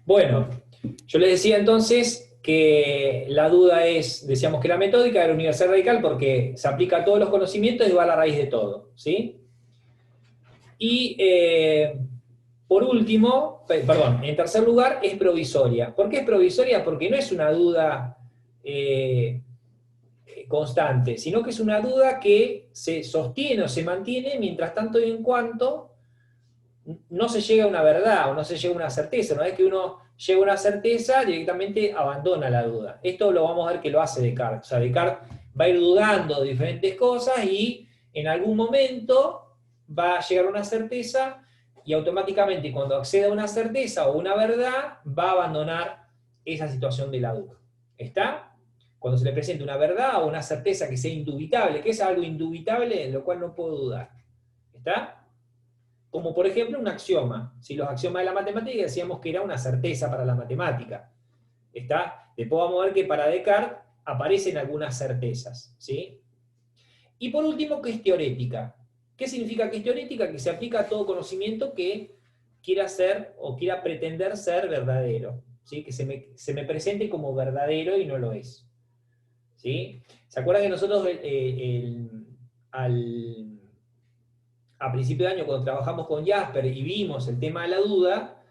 Bueno, yo les decía entonces que la duda es, decíamos que la metódica era universal radical porque se aplica a todos los conocimientos y va a la raíz de todo, ¿sí? Y por último, perdón, en tercer lugar es provisoria. ¿Por qué es provisoria? Porque no es una duda eh, constante, sino que es una duda que se sostiene o se mantiene mientras tanto y en cuanto no se llega a una verdad o no se llega a una certeza. Una vez que uno llega a una certeza, directamente abandona la duda. Esto lo vamos a ver que lo hace Descartes. O sea, Descartes va a ir dudando de diferentes cosas y en algún momento va a llegar a una certeza y automáticamente cuando accede a una certeza o una verdad, va a abandonar esa situación de la duda. ¿Está? Cuando se le presenta una verdad o una certeza que sea indubitable, que es algo indubitable en lo cual no puedo dudar. ¿Está? Como por ejemplo un axioma. Si los axiomas de la matemática decíamos que era una certeza para la matemática. ¿Está? Después vamos a ver que para Descartes aparecen algunas certezas. ¿Sí? Y por último, que es teorética. ¿Qué significa que es teorética? Que se aplica a todo conocimiento que quiera ser o quiera pretender ser verdadero. ¿Sí? Que se me presente como verdadero y no lo es. ¿Sí? ¿Se acuerdan que nosotros a principio de año, cuando trabajamos con Jasper y vimos el tema de la duda,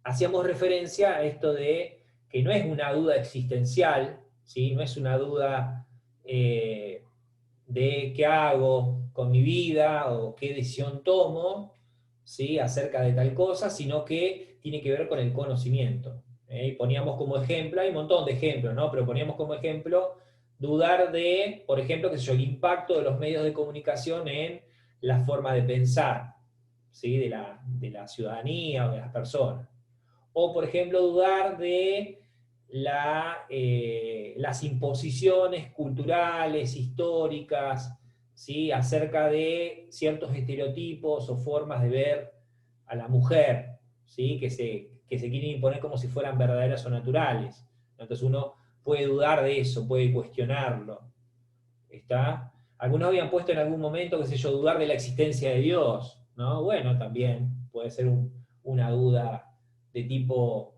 hacíamos referencia a esto de que no es una duda existencial, ¿sí? No es una duda de qué hago con mi vida o qué decisión tomo, ¿sí? Acerca de tal cosa, sino que tiene que ver con el conocimiento. Y poníamos como ejemplo, hay un montón de ejemplos, ¿no? Pero poníamos como ejemplo dudar de, por ejemplo, qué sé yo, el impacto de los medios de comunicación en la forma de pensar, ¿sí? De la ciudadanía o de las personas. O, por ejemplo, dudar de las imposiciones culturales, históricas, ¿sí? Acerca de ciertos estereotipos o formas de ver a la mujer, ¿sí? Que se quieren imponer como si fueran verdaderas o naturales. Entonces uno puede dudar de eso, puede cuestionarlo. ¿Está? Algunos habían puesto en algún momento, qué sé yo, dudar de la existencia de Dios, ¿no? Bueno, también puede ser una duda de tipo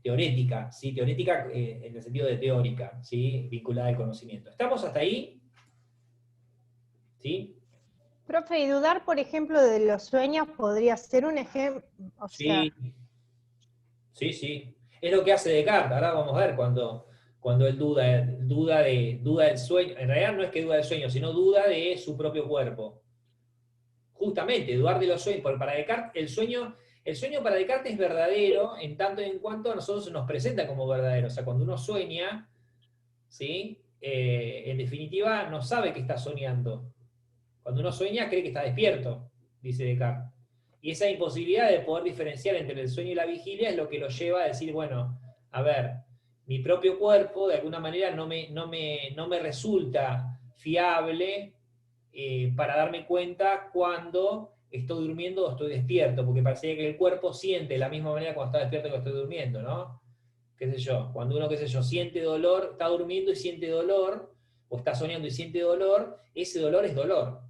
teorética, ¿sí? Teorética en el sentido de teórica, ¿sí? Vinculada al conocimiento. ¿Estamos hasta ahí? ¿Sí? Profe, y dudar, por ejemplo, de los sueños podría ser un ejemplo, o Sí, sea, sí, sí. Es lo que hace Descartes. Ahora vamos a ver cuando él duda del sueño. En realidad no es que duda del sueño, sino duda de su propio cuerpo. Justamente, dudar de los sueños. Porque para Descartes, el sueño para Descartes es verdadero en tanto y en cuanto a nosotros se nos presenta como verdadero. O sea, cuando uno sueña, ¿sí? En definitiva, no sabe que está soñando. Cuando uno sueña, cree que está despierto, dice Descartes. Y esa imposibilidad de poder diferenciar entre el sueño y la vigilia es lo que lo lleva a decir, bueno, a ver, mi propio cuerpo de alguna manera no me resulta fiable para darme cuenta cuando estoy durmiendo o estoy despierto, porque parece que el cuerpo siente de la misma manera cuando está despierto que estoy durmiendo, ¿no? Qué sé yo, cuando uno, qué sé yo, siente dolor, está durmiendo y siente dolor, o está soñando y siente dolor, ese dolor es dolor,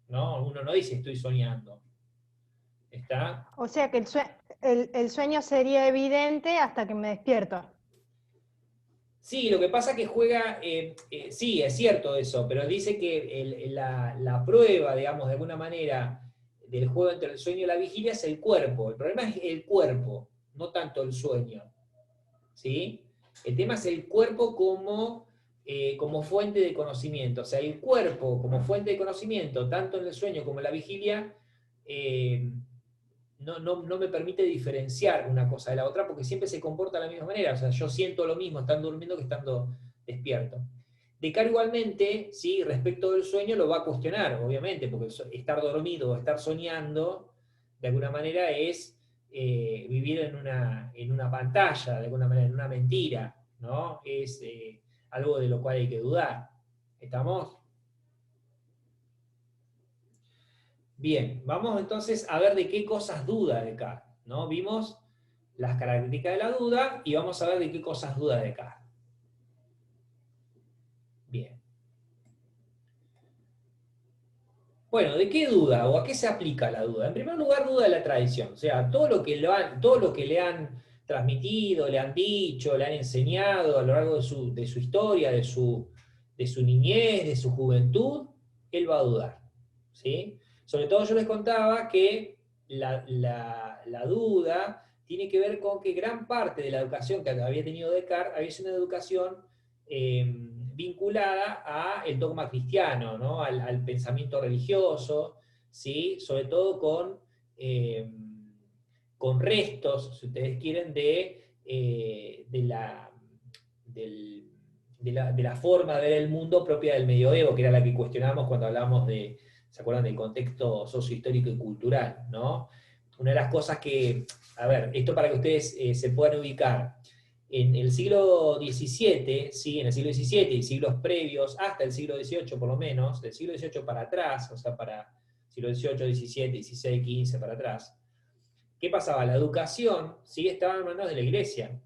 ¿no? Uno no dice estoy soñando, ¿está? o sea que el sueño sería evidente hasta que me despierto. Sí, lo que pasa que juega, sí, es cierto eso, pero dice que la prueba, digamos, de alguna manera, del juego entre el sueño y la vigilia es el cuerpo. El problema es el cuerpo, no tanto el sueño, ¿sí? El tema es el cuerpo como fuente de conocimiento. O sea, el cuerpo como fuente de conocimiento, tanto en el sueño como en la vigilia, eh, no me permite diferenciar una cosa de la otra porque siempre se comporta de la misma manera. O sea, yo siento lo mismo estando durmiendo que estando despierto. Descartes igualmente, ¿sí? Respecto del sueño, lo va a cuestionar, obviamente, porque estar dormido o estar soñando, de alguna manera, es vivir en una pantalla, de alguna manera, en una mentira, ¿no? Es algo de lo cual hay que dudar. ¿Estamos? Bien, vamos entonces a ver de qué cosas duda Descartes, ¿no? Vimos las características de la duda y vamos a ver de qué cosas duda Descartes. Bien. Bueno, ¿de qué duda o a qué se aplica la duda? En primer lugar, duda de la tradición. O sea, todo lo que le han transmitido, le han dicho, le han enseñado a lo largo de su historia, de su niñez, de su juventud, él va a dudar, ¿sí? Sobre todo yo les contaba que la duda tiene que ver con que gran parte de la educación que había tenido Descartes había sido una educación vinculada al dogma cristiano, ¿no? Al pensamiento religioso, ¿sí? Sobre todo con restos, si ustedes quieren, de la forma de ver el mundo propia del medioevo, que era la que cuestionábamos cuando hablábamos ¿se acuerdan? Del contexto sociohistórico y cultural, ¿no? Una de las cosas que, a ver, esto para que ustedes se puedan ubicar, en el siglo XVII, ¿sí? En el siglo XVII y siglos previos, hasta el siglo XVIII por lo menos, del siglo XVIII para atrás, o sea, para siglo XVIII, XVII, XVI, XV para atrás, ¿qué pasaba? La educación, ¿sí? Estaba en manos de la iglesia,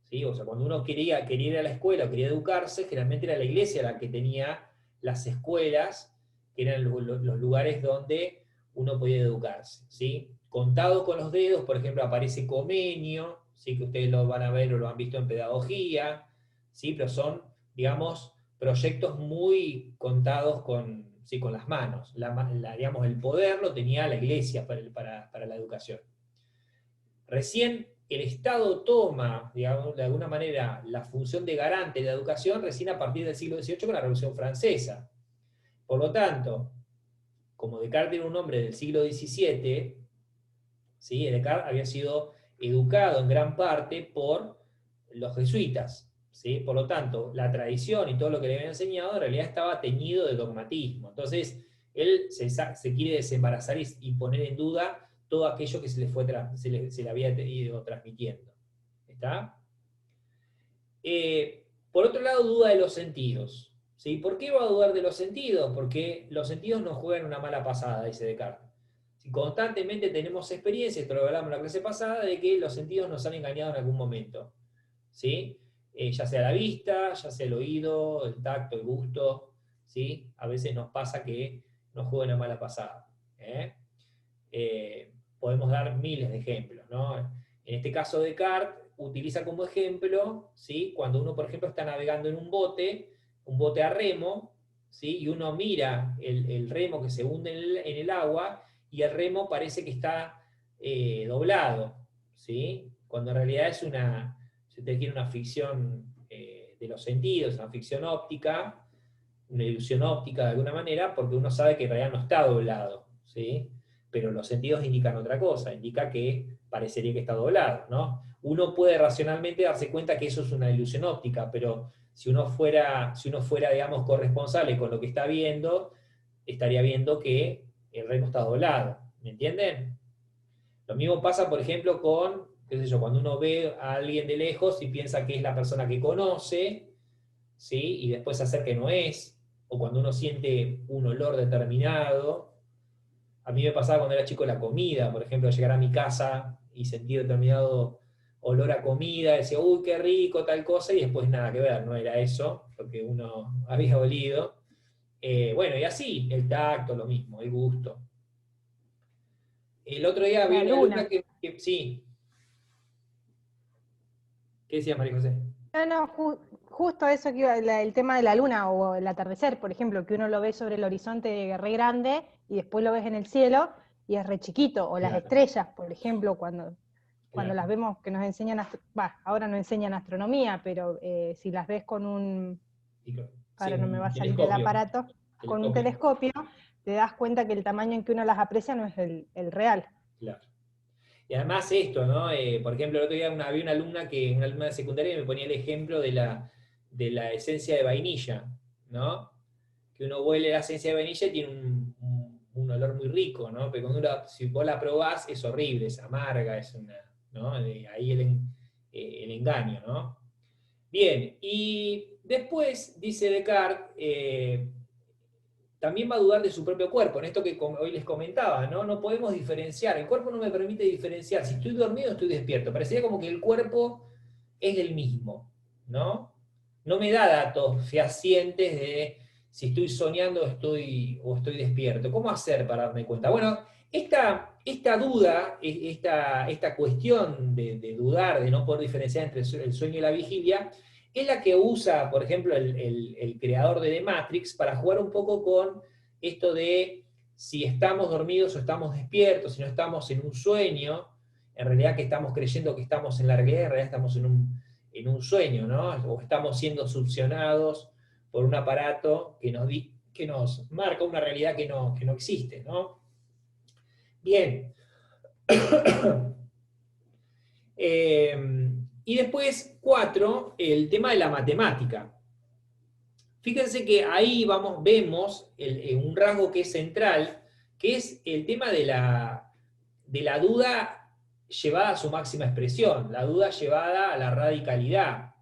¿sí? O sea, cuando uno quería ir a la escuela o quería educarse, generalmente era la iglesia la que tenía las escuelas, que eran los lugares donde uno podía educarse, ¿sí? Contado con los dedos, por ejemplo, aparece Comenio, ¿sí? Que ustedes lo van a ver o lo han visto en pedagogía, ¿sí? Pero son, digamos, proyectos muy contados ¿sí? Con las manos. Digamos, el poder lo tenía la iglesia para la educación. Recién el Estado toma, digamos, de alguna manera, la función de garante de la educación recién a partir del siglo XVIII con la Revolución Francesa. Por lo tanto, como Descartes era un hombre del siglo XVII, ¿sí? Descartes había sido educado en gran parte por los jesuitas, ¿sí? Por lo tanto, la tradición y todo lo que le habían enseñado en realidad estaba teñido de dogmatismo. Entonces, él se quiere desembarazar y poner en duda todo aquello que se le había ido transmitiendo. ¿Está? Por otro lado, duda de los sentidos. ¿Sí? ¿Por qué va a dudar de los sentidos? Porque los sentidos nos juegan una mala pasada, dice Descartes. Si constantemente tenemos experiencia, esto lo hablamos en la clase pasada, de que los sentidos nos han engañado en algún momento. ¿Sí? Ya sea la vista, ya sea el oído, el tacto, el gusto, ¿sí? A veces nos pasa que nos juega una mala pasada. Podemos dar miles de ejemplos, ¿no? En este caso Descartes utiliza como ejemplo, ¿sí? Cuando uno, por ejemplo, está navegando en un bote a remo, ¿sí? Y uno mira el remo que se hunde en el agua y el remo parece que está doblado, ¿sí? Cuando en realidad es si usted quiere, una ficción de los sentidos, una ficción óptica, una ilusión óptica de alguna manera, porque uno sabe que en realidad no está doblado, ¿sí? Pero los sentidos indican otra cosa, indica que parecería que está doblado, ¿no? Uno puede racionalmente darse cuenta que eso es una ilusión óptica, pero si uno fuera, digamos, corresponsable con lo que está viendo, estaría viendo que el remo está doblado, ¿me entienden? Lo mismo pasa, por ejemplo, con, qué sé yo, cuando uno ve a alguien de lejos y piensa que es la persona que conoce, ¿sí? Y después se acerca que no es, o cuando uno siente un olor determinado. A mí me pasaba cuando era chico la comida, por ejemplo, llegar a mi casa y sentir determinado olor a comida, decía, uy, qué rico, tal cosa, y después nada que ver, no era eso, lo que uno había olido. Bueno, y así, el tacto, lo mismo, el gusto. El otro día vi La una alumna luna. que sí. ¿Qué decía María José? No, no, justo eso que iba, el tema de la luna o el atardecer, por ejemplo, que uno lo ve sobre el horizonte re grande y después lo ves en el cielo y es re chiquito, o las Claro, estrellas, por ejemplo, cuando claro. las vemos que nos enseñan, ahora no enseñan astronomía, pero si las ves con Sí, ahora no me va a un salir el telescopio. aparato, con un telescopio, te das cuenta que el tamaño en que uno las aprecia no es el real. Claro. Y además esto, ¿no? Por ejemplo, el otro día había una alumna de secundaria que me ponía el ejemplo de la esencia de vainilla, ¿no? Que uno huele la esencia de vainilla y tiene un olor muy rico, ¿no? Pero si vos la probás es horrible, es amarga, ¿no? Ahí el engaño, ¿no? Bien, y después, dice Descartes, también va a dudar de su propio cuerpo, en esto que hoy les comentaba, ¿no? No podemos diferenciar, el cuerpo no me permite diferenciar si estoy dormido o estoy despierto, parecería como que el cuerpo es el mismo, ¿no? No me da datos fehacientes de si estoy soñando o estoy despierto. ¿Cómo hacer para darme cuenta? Bueno, Esta duda, esta cuestión de dudar, de no poder diferenciar entre el sueño y la vigilia, es la que usa, por ejemplo, el creador de The Matrix para jugar un poco con esto de si estamos dormidos o estamos despiertos, si no estamos en un sueño, en realidad que estamos creyendo que estamos en la realidad, en realidad estamos en un sueño, ¿no? O estamos siendo succionados por un aparato que nos marca una realidad que no existe, ¿no? Bien. Y después, 4, el tema de la matemática. Fíjense que ahí vemos un rasgo que es central, que es el tema de la duda llevada a su máxima expresión, la duda llevada a la radicalidad.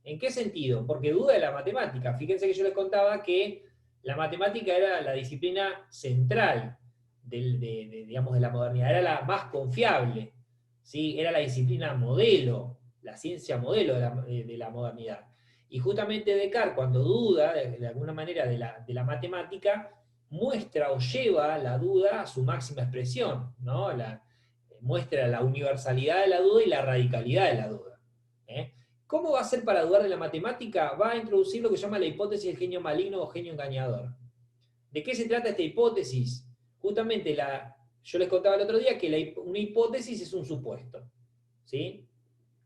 ¿En qué sentido? Porque duda de la matemática. Fíjense que yo les contaba que la matemática era la disciplina central digamos, de la modernidad, era la más confiable, ¿sí? Era la disciplina modelo, la ciencia modelo de la modernidad. Y justamente Descartes, cuando duda de alguna manera de la matemática, muestra o lleva la duda a su máxima expresión, ¿no? Muestra la universalidad de la duda y la radicalidad de la duda. ¿Cómo va a ser para dudar de la matemática? Va a introducir lo que se llama la hipótesis del genio maligno o genio engañador. ¿De qué se trata esta hipótesis? Justamente, yo les contaba el otro día que una hipótesis es un supuesto, ¿sí?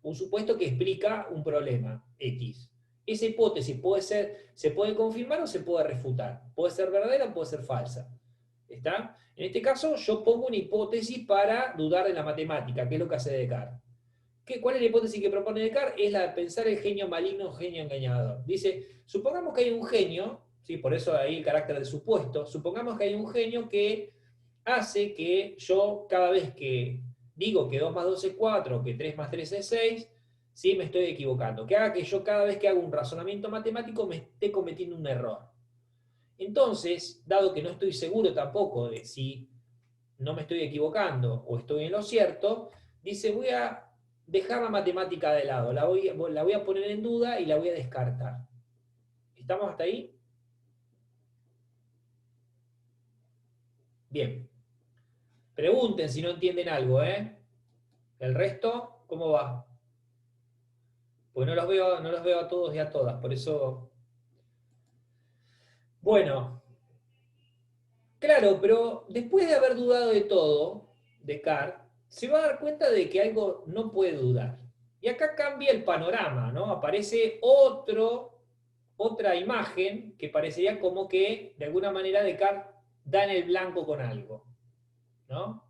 Un supuesto que explica un problema X. Esa hipótesis se puede confirmar o se puede refutar. Puede ser verdadera o puede ser falsa. ¿Está? En este caso, yo pongo una hipótesis para dudar de la matemática, que es lo que hace Descartes. ¿Cuál es la hipótesis que propone Descartes? Es la de pensar el genio maligno o genio engañador. Dice, supongamos que hay un genio, ¿sí? Por eso ahí el carácter de supuesto, supongamos que hay un genio que hace que yo, cada vez que digo que 2 más 2 es 4, que 3 más 3 es 6, ¿sí? Me estoy equivocando. Que haga que yo cada vez que hago un razonamiento matemático me esté cometiendo un error. Entonces, dado que no estoy seguro tampoco de si no me estoy equivocando o estoy en lo cierto, dice, voy a dejar la matemática de lado, la voy a poner en duda y la voy a descartar. ¿Estamos hasta ahí? Bien. Pregunten si no entienden algo, ¿eh? ¿El resto cómo va? Pues no los veo a todos y a todas, por eso... Bueno, claro, pero después de haber dudado de todo, Descartes se va a dar cuenta de que algo no puede dudar. Y acá cambia el panorama, ¿no? Aparece otra imagen que parecería como que, de alguna manera, Descartes da en el blanco con algo, ¿no?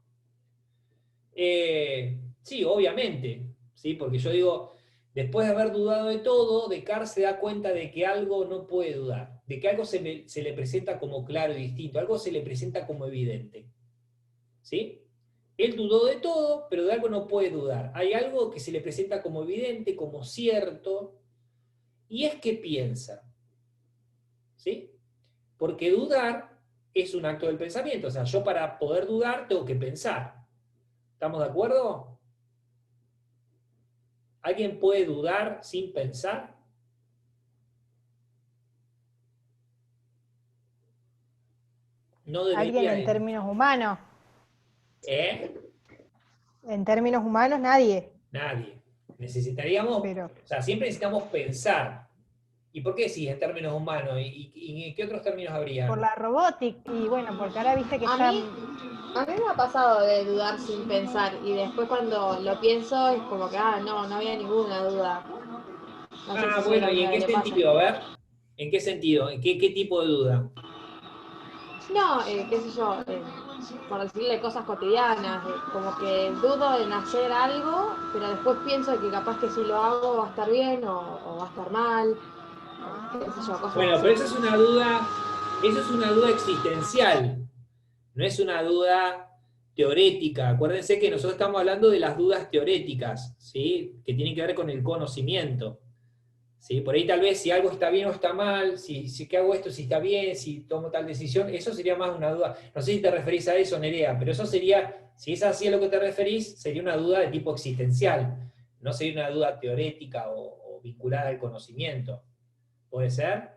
Sí, obviamente, ¿sí? Porque yo digo, después de haber dudado de todo, Descartes se da cuenta de que algo no puede dudar, de que algo se le presenta como claro y distinto, algo se le presenta como evidente, ¿sí? Él dudó de todo, pero de algo no puede dudar. Hay algo que se le presenta como evidente, como cierto, y es que piensa, ¿sí? Porque dudar es un acto del pensamiento, o sea, yo para poder dudar tengo que pensar. ¿Estamos de acuerdo? ¿Alguien puede dudar sin pensar? No ¿Alguien debería. en términos humanos? ¿Eh? En términos humanos, nadie. Nadie. Necesitaríamos, Pero o sea, siempre necesitamos pensar. ¿Y por qué sí, en términos humanos? ¿Y qué otros términos habría? por la robótica, y bueno, porque ahora viste que A está... mí me ha pasado de dudar sin pensar y después cuando lo pienso es como que, no había ninguna duda. No sé si Bueno, solo ¿y en qué le pasa. sentido? A ver, ¿en qué sentido? ¿En qué tipo de duda? No, qué sé yo, por decirle cosas cotidianas, como que dudo en hacer algo, pero después pienso que capaz que si lo hago va a estar bien o va a estar mal, qué sé yo, cosas Bueno, así. pero eso es una duda existencial, no es una duda teorética. Acuérdense que nosotros estamos hablando de las dudas teoréticas, ¿sí? Que tienen que ver con el conocimiento. ¿Sí? Por ahí tal vez si algo está bien o está mal, si que hago esto, si está bien, si tomo tal decisión, eso sería más una duda. No sé si te referís a eso, Nerea, pero eso sería, si es así a lo que te referís, sería una duda de tipo existencial, no sería una duda teorética o vinculada al conocimiento. ¿Puede ser?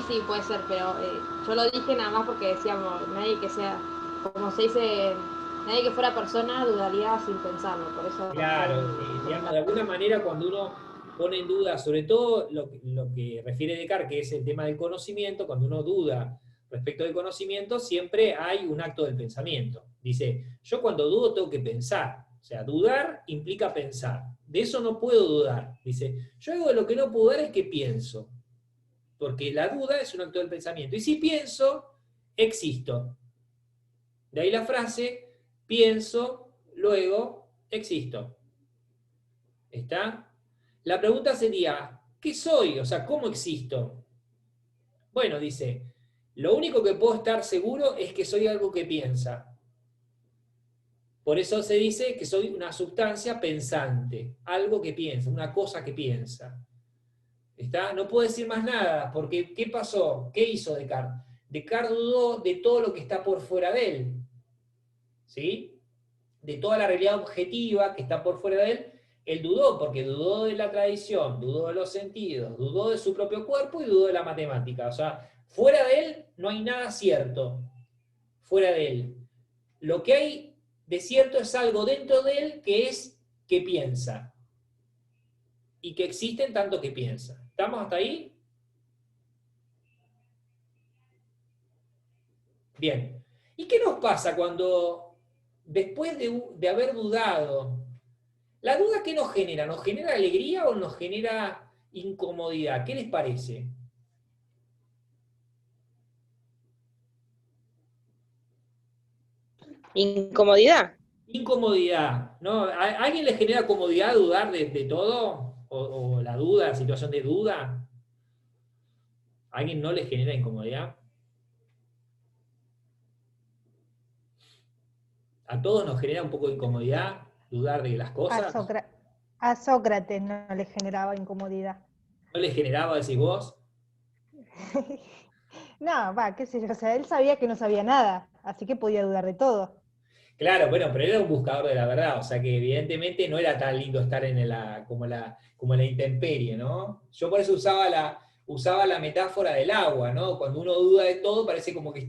sí, puede ser, pero yo lo dije nada más porque decíamos, nadie que sea, como se dice, nadie que fuera persona dudaría sin pensarlo, por eso Claro, lo digamos, de comentaba. alguna manera cuando uno pone en duda, sobre todo lo que refiere Descartes, que es el tema del conocimiento, cuando uno duda respecto del conocimiento, siempre hay un acto del pensamiento. Dice, yo cuando dudo tengo que pensar, o sea, dudar implica pensar. De eso no puedo dudar. Dice, yo algo de lo que no puedo dudar es que pienso, porque la duda es un acto del pensamiento. Y si pienso, existo. De ahí la frase, pienso, luego existo. ¿Está? La pregunta sería, ¿qué soy? O sea, ¿cómo existo? Bueno, dice, lo único que puedo estar seguro es que soy algo que piensa. Por eso se dice que soy una sustancia pensante, algo que piensa, una cosa que piensa. ¿Está? No puedo decir más nada, porque ¿qué pasó? ¿Qué hizo Descartes? Descartes dudó de todo lo que está por fuera de él. ¿Sí? De toda la realidad objetiva que está por fuera de él dudó, porque dudó de la tradición, dudó de los sentidos, dudó de su propio cuerpo y dudó de la matemática. O sea, fuera de él no hay nada cierto, fuera de él. Lo que hay de cierto es algo dentro de él que es que piensa, y que existe en tanto que piensa. ¿Estamos hasta ahí? Bien. ¿Y qué nos pasa cuando, después de haber dudado, la duda qué nos genera? ¿Nos genera alegría o nos genera incomodidad? ¿Qué les parece? Incomodidad. Incomodidad, ¿no? ¿A alguien le genera comodidad dudar de todo? ¿O la duda, la situación de duda? ¿A alguien no le genera incomodidad? ¿A todos nos genera un poco de incomodidad dudar de las A, cosas? A Sócrates no le generaba incomodidad. ¿No le generaba, decís vos? No, qué sé yo, o sea, él sabía que no sabía nada, así que podía dudar de todo. Claro, bueno, pero él era un buscador de la verdad, o sea que evidentemente no era tan lindo estar como en la intemperie, ¿no? Yo por eso usaba la metáfora del agua, ¿no? Cuando uno duda de todo parece como que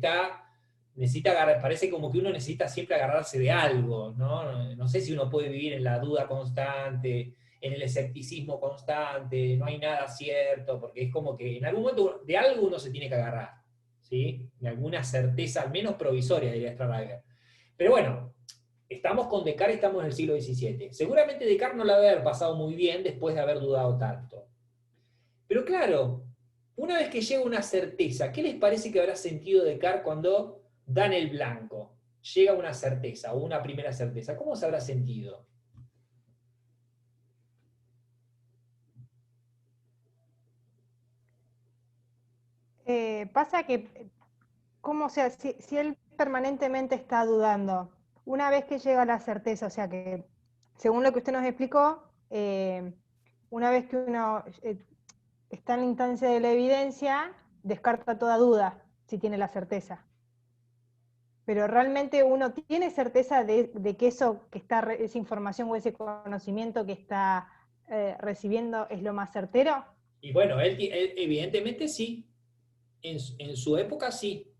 parece como que uno necesita siempre agarrarse de algo, ¿no? No sé si uno puede vivir en la duda constante, en el escepticismo constante, no hay nada cierto, porque es como que en algún momento de algo uno se tiene que agarrar, ¿sí? De alguna certeza, al menos provisoria, diría Stradinger. Pero bueno, estamos con Descartes, estamos en el siglo XVII. Seguramente Descartes no la debe haber pasado muy bien después de haber dudado tanto. Pero claro, una vez que llega una certeza, ¿qué les parece que habrá sentido Descartes cuando dan el blanco? Llega una certeza o una primera certeza. ¿Cómo se habrá sentido? Pasa que, ¿cómo, o sea, si él permanentemente está dudando, una vez que llega la certeza, o sea que, según lo que usted nos explicó, una vez que uno está en la instancia de la evidencia, descarta toda duda si tiene la certeza. Pero realmente uno tiene certeza de que eso que está, esa información o ese conocimiento que está recibiendo es lo más certero. Y bueno, él evidentemente sí. En su época sí.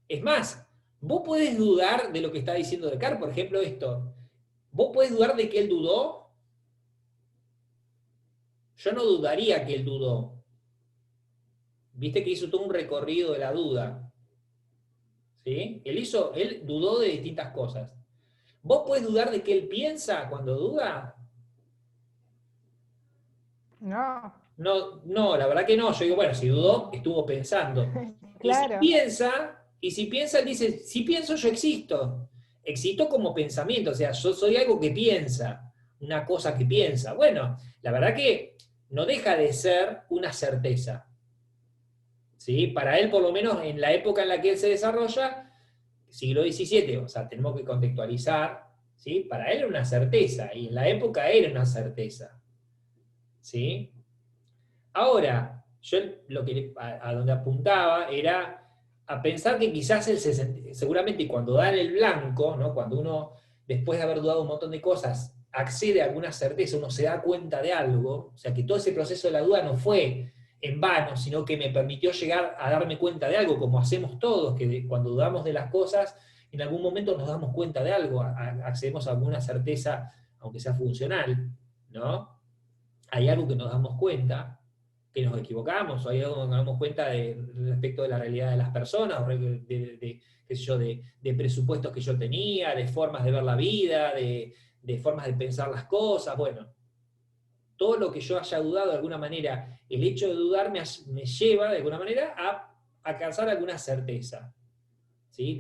Es más, vos podés dudar de lo que está diciendo Descartes, por ejemplo, esto. ¿Vos podés dudar de que él dudó? Yo no dudaría que él dudó. Viste que hizo todo un recorrido de la duda. ¿Sí? Él dudó de distintas cosas. ¿Vos podés dudar de que él piensa cuando duda? No, No, no, la verdad que no. Yo digo, bueno, si dudó, estuvo pensando. claro. Y si piensa, él dice, si pienso, yo existo. Existo como pensamiento, o sea, yo soy algo que piensa, una cosa que piensa. Bueno, la verdad que no deja de ser una certeza. ¿Sí? Para él, por lo menos en la época en la que él se desarrolla, siglo XVII, o sea, tenemos que contextualizar, ¿sí? Para él era una certeza, y en la época era una certeza. ¿Sí? Ahora, yo a donde apuntaba era a pensar que quizás seguramente cuando dan el blanco, ¿no? Cuando uno, después de haber dudado un montón de cosas, accede a alguna certeza, uno se da cuenta de algo, o sea que todo ese proceso de la duda no fue en vano, sino que me permitió llegar a darme cuenta de algo, como hacemos todos, que cuando dudamos de las cosas, en algún momento nos damos cuenta de algo, accedemos a alguna certeza, aunque sea funcional, ¿no? Hay algo que nos damos cuenta, que nos equivocamos, o hay algo que nos damos cuenta respecto de la realidad de las personas, o qué sé yo, de presupuestos que yo tenía, de formas de ver la vida, de formas de pensar las cosas, bueno. Todo lo que yo haya dudado de alguna manera, el hecho de dudar me lleva de alguna manera a alcanzar alguna certeza. ¿Sí?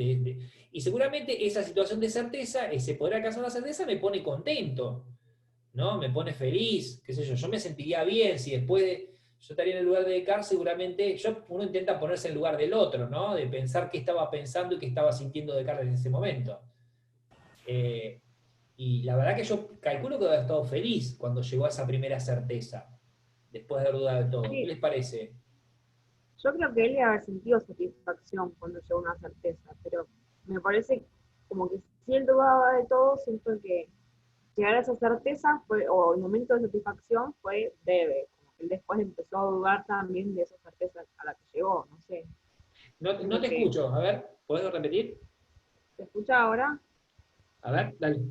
Y seguramente esa situación de certeza, ese poder alcanzar una certeza me pone contento, ¿no? Me pone feliz, qué sé yo me sentiría bien si después yo estaría en el lugar de Descartes, seguramente, uno intenta ponerse en el lugar del otro, ¿no? De pensar qué estaba pensando y qué estaba sintiendo Descartes en ese momento. Y la verdad que yo calculo que había estado feliz cuando llegó a esa primera certeza, después de haber dudado de todo. ¿Qué Sí, les parece? yo creo que él debe haber sentido satisfacción cuando llegó a una certeza, pero me parece como que si él dudaba de todo, siento que llegar a esa certeza fue, o el momento de satisfacción fue breve, como que él después empezó a dudar también de esa certeza a la que llegó, no sé. No Siento te que, escucho, a ver, ¿puedes repetir? ¿se escucha ahora? A ver, dale.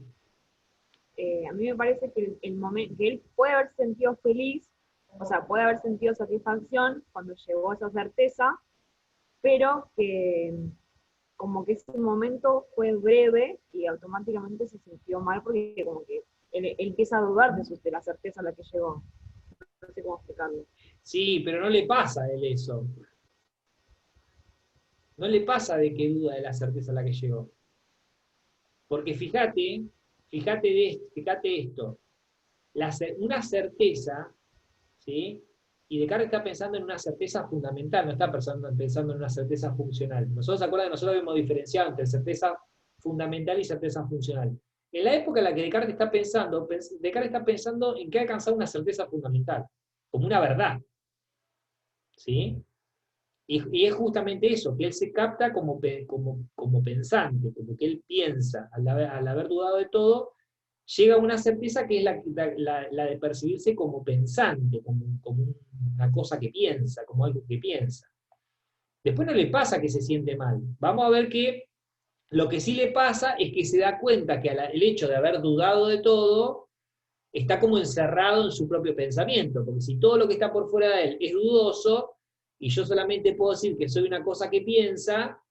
A mí me parece que el momento que él puede haber sentido feliz, o sea, puede haber sentido satisfacción cuando llegó a esa certeza, pero que como que ese momento fue breve y automáticamente se sintió mal porque como que él empieza a dudar de la certeza a la que llegó. No sé cómo explicarlo. Sí, pero no le pasa a él eso. No le pasa de que duda de la certeza a la que llegó. Porque fíjate esto. Una certeza, ¿sí? Y Descartes está pensando en una certeza fundamental, no está pensando en una certeza funcional. ¿Se acuerdan que nosotros hemos diferenciado entre certeza fundamental y certeza funcional? En la época en la que Descartes está pensando en que ha alcanzado una certeza fundamental, como una verdad. ¿Sí? Y es justamente eso, que él se capta como pensante, como que él piensa, al haber dudado de todo, llega a una certeza que es la de percibirse como pensante, como una cosa que piensa, como algo que piensa. Después no le pasa que se siente mal. Vamos a ver que lo que sí le pasa es que se da cuenta que el hecho de haber dudado de todo está como encerrado en su propio pensamiento, porque si todo lo que está por fuera de él es dudoso, y yo solamente puedo decir que soy una cosa que piensa,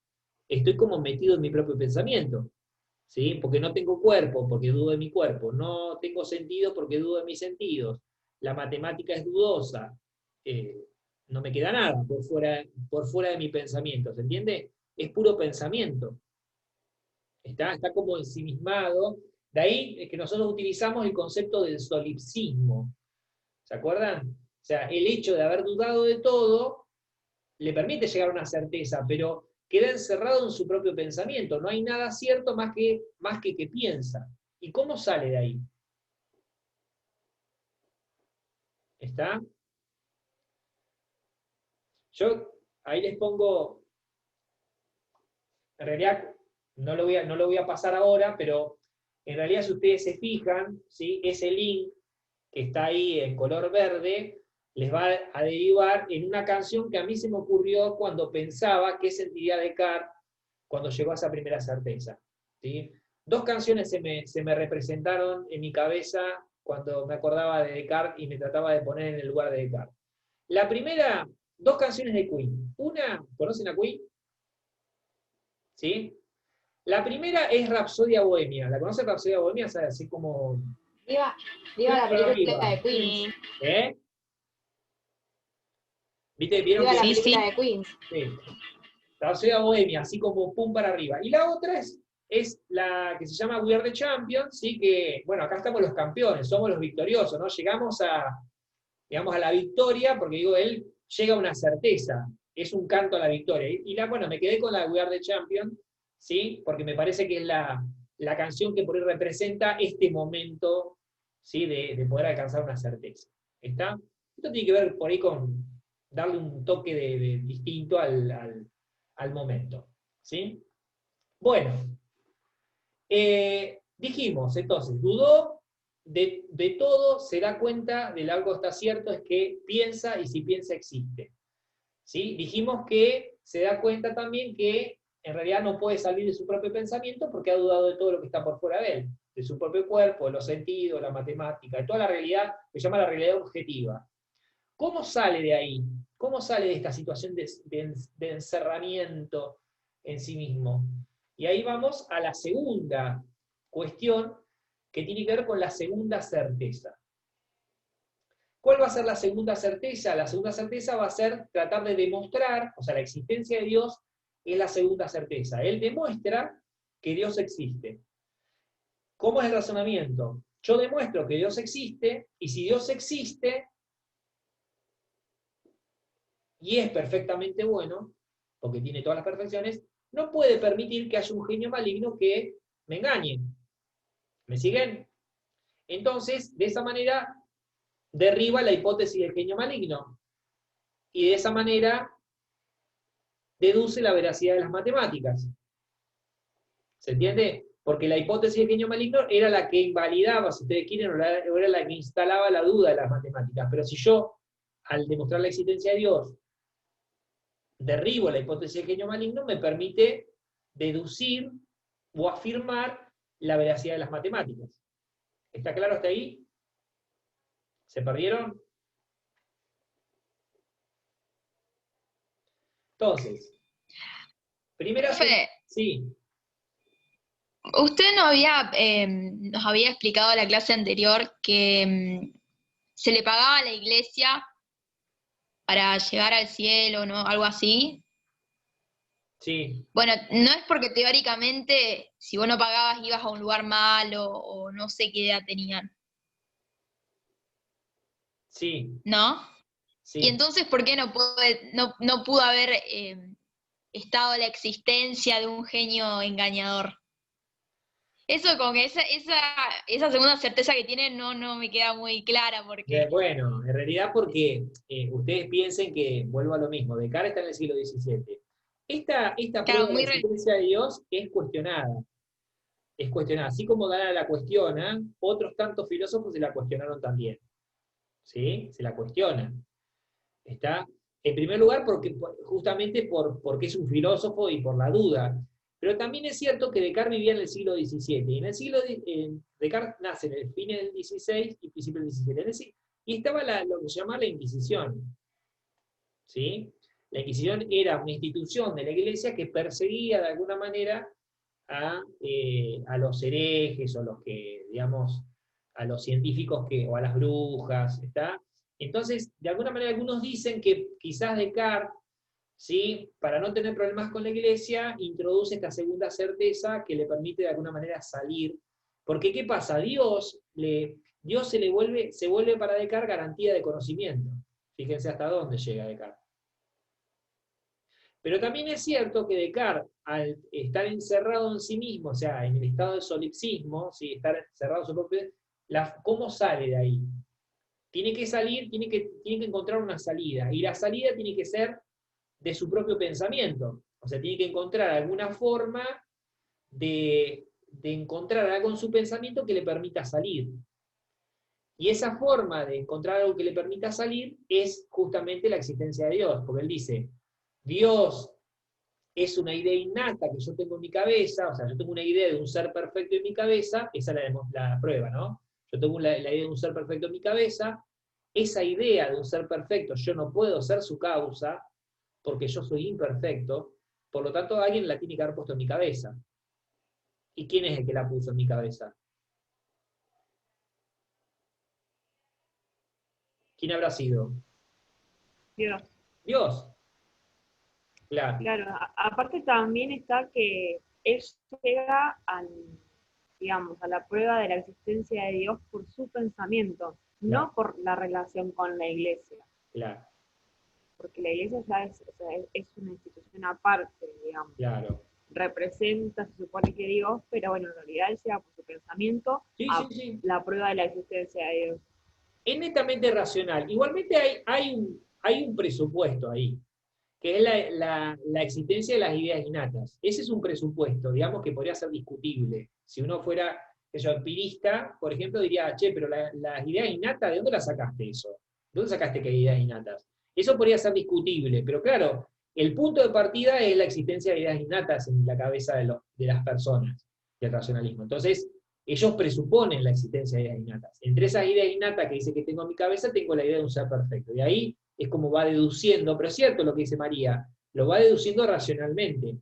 estoy como metido en mi propio pensamiento. ¿Sí? Porque no tengo cuerpo, porque dudo de mi cuerpo, no tengo sentido porque dudo de mis sentidos, la matemática es dudosa, no me queda nada por fuera de mi pensamiento, ¿se entiende? Es puro pensamiento, está como ensimismado, de ahí es que nosotros utilizamos el concepto del solipsismo, ¿se acuerdan? O sea, el hecho de haber dudado de todo le permite llegar a una certeza, pero queda encerrado en su propio pensamiento. No hay nada cierto más que piensa. ¿Y cómo sale de ahí? ¿Está? Yo ahí les pongo, en realidad no lo voy a pasar ahora, pero en realidad si ustedes se fijan, ¿sí? Ese link que está ahí en color verde, les va a derivar en una canción que a mí se me ocurrió cuando pensaba qué sentiría Descartes cuando llegó a esa primera certeza. ¿Sí? Dos canciones se me representaron en mi cabeza cuando me acordaba de Descartes y me trataba de poner en el lugar de Descartes. La primera, dos canciones de Queen. Una, ¿conocen a Queen? ¿Sí? La primera es Rapsodia Bohemia. ¿La conocen Rapsodia Bohemia? O sea, así como... Viva la para película arriba. de Queens. ¿Eh? ¿Viste? ¿Vieron Viva que la sí? película de Queens. Sí. Rapsodia Bohemia, así como pum para arriba. Y la otra es la que se llama We Are the Champions, ¿sí? Que, bueno, acá estamos los campeones, somos los victoriosos, ¿no? Llegamos digamos, a la victoria, porque digo, él llega a una certeza, es un canto a la victoria. Bueno, me quedé con la We Are the Champions, ¿sí? Porque me parece que es la canción que por ahí representa este momento, ¿sí? De poder alcanzar una certeza. ¿Está? Esto tiene que ver por ahí con darle un toque distinto al momento. ¿Sí? Bueno, dijimos entonces, dudó de todo se da cuenta de algo que está cierto, es que piensa y si piensa existe. ¿Sí? Dijimos que se da cuenta también que en realidad no puede salir de su propio pensamiento porque ha dudado de todo lo que está por fuera de él, de su propio cuerpo, de los sentidos, la matemática, de toda la realidad que se llama la realidad objetiva. ¿Cómo sale de ahí? ¿Cómo sale de esta situación de encerramiento en sí mismo? Y ahí vamos a la segunda cuestión que tiene que ver con la segunda certeza. ¿Cuál va a ser la segunda certeza? La segunda certeza va a ser tratar de demostrar, o sea, la existencia de Dios es la segunda certeza. Él demuestra que Dios existe. ¿Cómo es el razonamiento? Yo demuestro que Dios existe, y si Dios existe, y es perfectamente bueno, porque tiene todas las perfecciones, no puede permitir que haya un genio maligno que me engañe. ¿Me siguen? Entonces, de esa manera, derriba la hipótesis del genio maligno. Y de esa manera, deduce la veracidad de las matemáticas. ¿Se entiende? Porque la hipótesis del genio maligno era la que invalidaba, si ustedes quieren, o era la que instalaba la duda de las matemáticas. Pero si yo, al demostrar la existencia de Dios, derribo la hipótesis del genio maligno, me permite deducir o afirmar la veracidad de las matemáticas. ¿Está claro hasta ahí? ¿Se perdieron? Entonces, primera... Sí. Usted nos había explicado en la clase anterior que se le pagaba a la iglesia para llegar al cielo, ¿no? Algo así. Sí. Bueno, no es porque teóricamente si vos no pagabas ibas a un lugar malo o no sé qué idea tenían. Sí. ¿No? Sí. Y entonces, ¿por qué no pudo haber estado la existencia de un genio engañador? Eso, como que esa segunda certeza que tienen no me queda muy clara porque... Bueno, en realidad porque ustedes piensen que, vuelvo a lo mismo, Descartes está en el siglo XVII. Esta Claro, prueba de la existencia de Dios es cuestionada. Es cuestionada. Así como Dana la cuestiona, otros tantos filósofos se la cuestionaron también. ¿Sí? Se la cuestionan. ¿Está? En primer lugar, justamente porque es un filósofo y por la duda. Pero también es cierto que Descartes vivía en el siglo XVII. Y en el siglo Descartes nace en el fin del XVI y principio del XVII. Y estaba lo que se llama la Inquisición. ¿Sí? La Inquisición era una institución de la Iglesia que perseguía de alguna manera a los herejes o los que, digamos, a los científicos o a las brujas, ¿está? Entonces, de alguna manera algunos dicen que quizás Descartes, ¿sí?, para no tener problemas con la Iglesia, introduce esta segunda certeza que le permite de alguna manera salir. Porque, ¿qué pasa? Dios se vuelve para Descartes garantía de conocimiento. Fíjense hasta dónde llega Descartes. Pero también es cierto que Descartes, al estar encerrado en sí mismo, o sea, en el estado de solipsismo, ¿sí?, estar encerrado en su propio... ¿Cómo sale de ahí? Tiene que salir, tiene que encontrar una salida. Y la salida tiene que ser de su propio pensamiento. O sea, tiene que encontrar alguna forma de encontrar algo en su pensamiento que le permita salir. Y esa forma de encontrar algo que le permita salir es justamente la existencia de Dios. Porque él dice, Dios es una idea innata que yo tengo en mi cabeza, o sea, yo tengo una idea de un ser perfecto en mi cabeza, esa es la prueba, ¿no? Yo tengo la idea de un ser perfecto en mi cabeza, esa idea de un ser perfecto, yo no puedo ser su causa, porque yo soy imperfecto, por lo tanto alguien la tiene que haber puesto en mi cabeza. ¿Y quién es el que la puso en mi cabeza? ¿Quién habrá sido? Dios. Dios. Claro. Claro, aparte también está que él llega digamos, a la prueba de la existencia de Dios por su pensamiento, Claro. no por la relación con la iglesia. Claro. Porque la iglesia ya es una institución aparte, digamos. Claro. Representa, se supone que Dios, pero bueno, en realidad él llega por su pensamiento Sí. la prueba de la existencia de Dios. Es netamente racional. Igualmente hay un presupuesto ahí, que es la existencia de las ideas innatas. Ese es un presupuesto, digamos, que podría ser discutible. Si uno fuera yo, empirista, por ejemplo, diría, che, pero las ideas innatas, ¿de dónde las sacaste eso? ¿De dónde sacaste que hay ideas innatas? Eso podría ser discutible, pero claro, el punto de partida es la existencia de ideas innatas en la cabeza de las personas del racionalismo. Entonces, ellos presuponen la existencia de ideas innatas. Entre esas ideas innatas que dice que tengo en mi cabeza, tengo la idea de un ser perfecto. Y ahí es como va deduciendo, pero es cierto lo que dice María, lo va deduciendo racionalmente.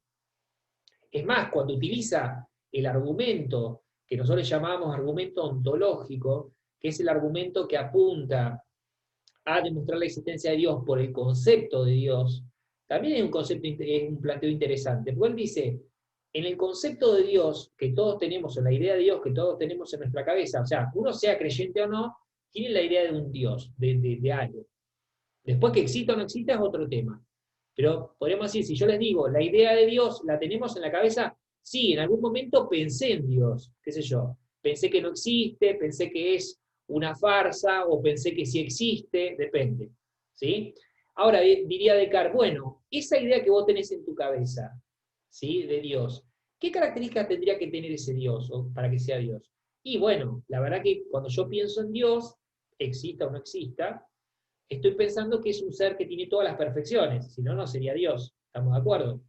Es más, cuando utiliza el argumento que nosotros llamamos argumento ontológico, que es el argumento que apunta a demostrar la existencia de Dios por el concepto de Dios, también es un concepto, es un planteo interesante, porque él dice, en el concepto de Dios que todos tenemos, en la idea de Dios que todos tenemos en nuestra cabeza, o sea, uno sea creyente o no, tiene la idea de un Dios, de algo. Después que exista o no exista es otro tema. Pero podríamos decir, si yo les digo, la idea de Dios la tenemos en la cabeza, sí, en algún momento pensé en Dios, qué sé yo, pensé que no existe, pensé que es una farsa, o pensé que sí existe, depende. ¿Sí? Ahora diría Descartes, bueno, esa idea que vos tenés en tu cabeza, ¿sí? De Dios, ¿qué características tendría que tener ese Dios para que sea Dios? Y bueno, la verdad que cuando yo pienso en Dios, exista o no exista, estoy pensando que es un ser que tiene todas las perfecciones, si no, no sería Dios. ¿Estamos de acuerdo?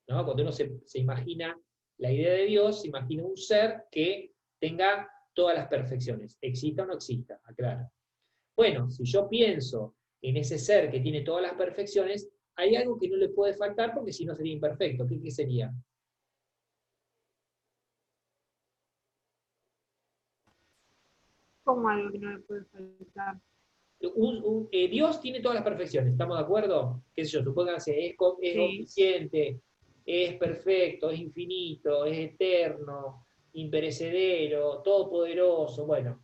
¿No? Cuando uno se imagina la idea de Dios, se imagina un ser que tenga todas las perfecciones, exista o no exista, aclaro. Bueno, si yo pienso en ese ser que tiene todas las perfecciones, hay algo que no le puede faltar porque si no sería imperfecto. ¿Qué sería? Como algo que no le puede faltar. Dios tiene todas las perfecciones, ¿estamos de acuerdo? ¿Qué sé yo? Supónganse, es Sí. omnisciente, es perfecto, es infinito, es eterno, imperecedero, todopoderoso, bueno.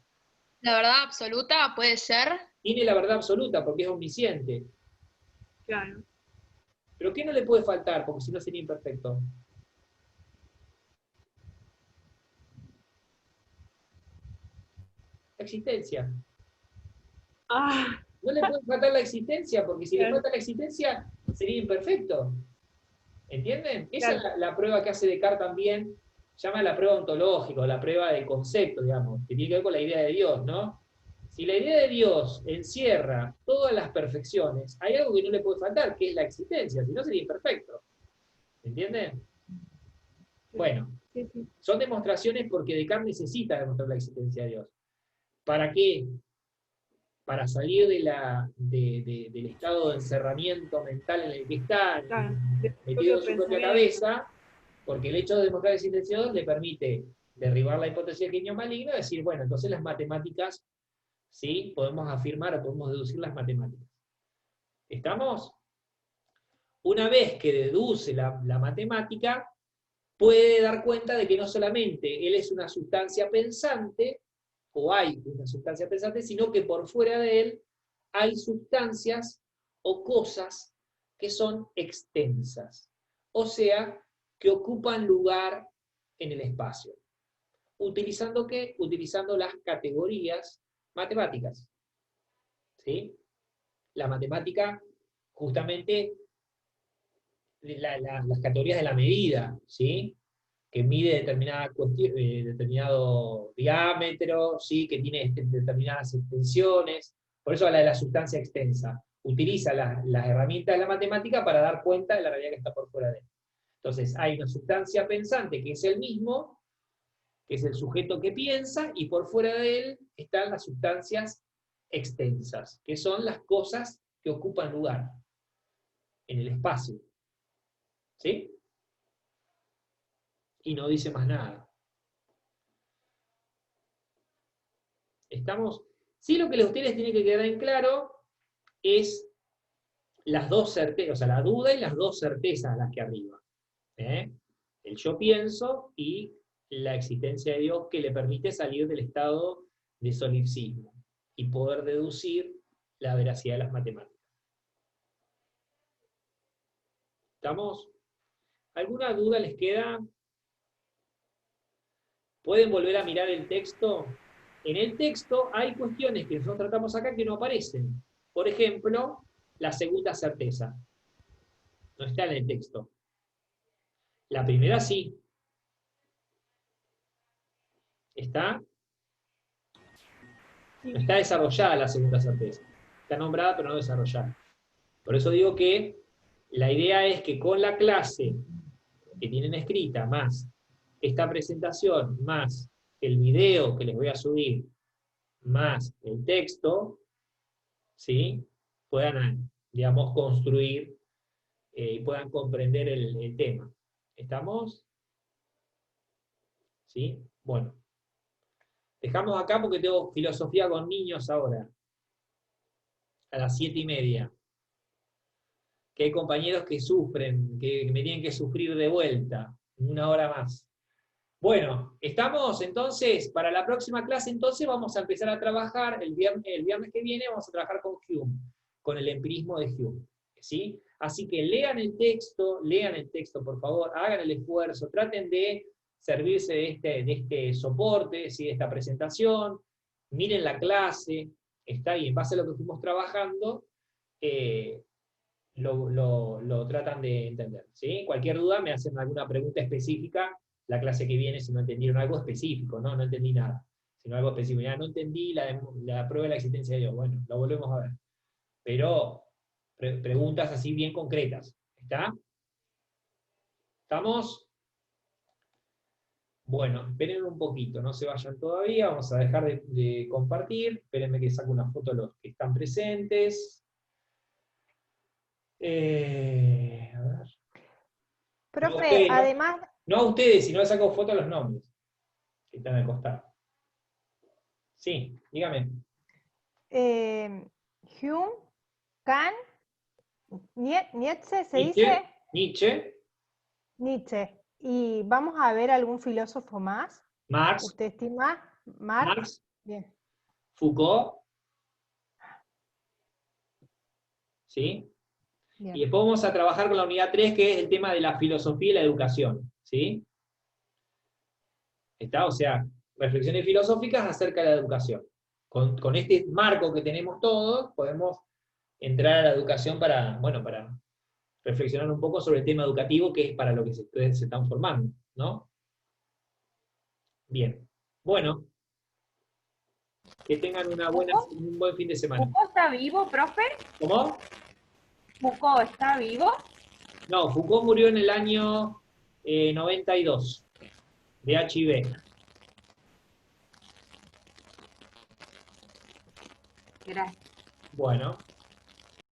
La verdad absoluta puede ser. Tiene la verdad absoluta porque es omnisciente. Claro. ¿Pero qué no le puede faltar? Porque si no sería imperfecto. La existencia. Ah, No le puede faltar la existencia, porque si le claro. falta la existencia, sería imperfecto. ¿Entienden? Esa Claro. es la prueba que hace Descartes también, llama la prueba ontológica, la prueba del concepto, digamos, que tiene que ver con la idea de Dios, ¿no? Si la idea de Dios encierra todas las perfecciones, hay algo que no le puede faltar, que es la existencia, si no sería imperfecto. ¿Entienden? Bueno, Sí, sí. son demostraciones porque Descartes necesita demostrar la existencia de Dios. ¿Para qué? Para salir del estado de encerramiento mental en el que está, Claro. metido en su propia cabeza, porque el hecho de demostrar la existencia de Dios le permite derribar la hipótesis del genio maligno y decir, bueno, entonces las matemáticas, ¿sí? Podemos afirmar o podemos deducir las matemáticas. ¿Estamos? Una vez que deduce la matemática, puede dar cuenta de que no solamente él es una sustancia pensante, o hay una sustancia pensante, sino que por fuera de él hay sustancias o cosas que son extensas, o sea, que ocupan lugar en el espacio. ¿Utilizando qué? Utilizando las categorías matemáticas. ¿Sí? La matemática, justamente, las categorías de la medida, ¿sí? Que mide determinado diámetro, ¿sí? Que tiene determinadas extensiones, por eso habla de la sustancia extensa. Utiliza las herramientas de la matemática para dar cuenta de la realidad que está por fuera de él. Entonces, hay una sustancia pensante que es el mismo, que es el sujeto que piensa, y por fuera de él están las sustancias extensas, que son las cosas que ocupan lugar en el espacio. ¿Sí? Y no dice más nada. ¿Estamos? Sí, lo que a ustedes tiene que quedar en claro es las dos certezas, o sea, la duda y las dos certezas las que arriba. El yo pienso y la existencia de Dios que le permite salir del estado de solipsismo y poder deducir la veracidad de las matemáticas. ¿Estamos? ¿Alguna duda les queda? ¿Pueden volver a mirar el texto? En el texto hay cuestiones que nosotros tratamos acá que no aparecen. Por ejemplo, la segunda certeza. No está en el texto. La primera sí. ¿Está? No está desarrollada la segunda certeza. Está nombrada, pero no desarrollada. Por eso digo que la idea es que con la clase que tienen escrita, más esta presentación, más el video que les voy a subir, más el texto, ¿sí? Puedan, digamos, construir y puedan comprender el tema. ¿Estamos? ¿Sí? Bueno. Dejamos acá porque tengo filosofía con niños ahora, a las 7:30. Que hay compañeros que sufren, que me tienen que sufrir de vuelta, 1 hora más. Bueno, estamos entonces, para la próxima clase entonces vamos a empezar a trabajar, el viernes que viene vamos a trabajar con Hume, con el empirismo de Hume, ¿sí? Así que lean el texto por favor, hagan el esfuerzo, traten de servirse de este soporte, ¿sí? De esta presentación, miren la clase, está ahí, en base a lo que fuimos trabajando, lo tratan de entender, ¿sí? Cualquier duda me hacen alguna pregunta específica la clase que viene si no entendieron algo específico, no entendí nada, sino algo específico. Ya no entendí la prueba de la existencia de Dios. Bueno, lo volvemos a ver. Pero preguntas así bien concretas. ¿Está? ¿Estamos? Bueno, esperen un poquito, no se vayan todavía, vamos a dejar de compartir. Espérenme que saco una foto de los que están presentes. A ver. Profe, además... No a ustedes, sino le saco foto a los nombres que están al costado. Sí, dígame. Hume, Kant, Nietzsche, ¿se Nietzsche, dice? Nietzsche. ¿Y vamos a ver algún filósofo más? Marx. ¿Usted estima? Marx. Bien. Foucault. ¿Sí? Bien. Y después vamos a trabajar con la unidad 3, que es el tema de la filosofía y la educación. ¿Sí? ¿Está? O sea, reflexiones filosóficas acerca de la educación. Con este marco que tenemos todos, podemos entrar a la educación para reflexionar un poco sobre el tema educativo, que es para lo que ustedes se están formando, ¿no? Bien. Bueno. Que tengan un buen fin de semana. ¿Foucault está vivo, profe? ¿Cómo? ¿Foucault está vivo? No, Foucault murió en el año 92, de HIV. Gracias. Bueno.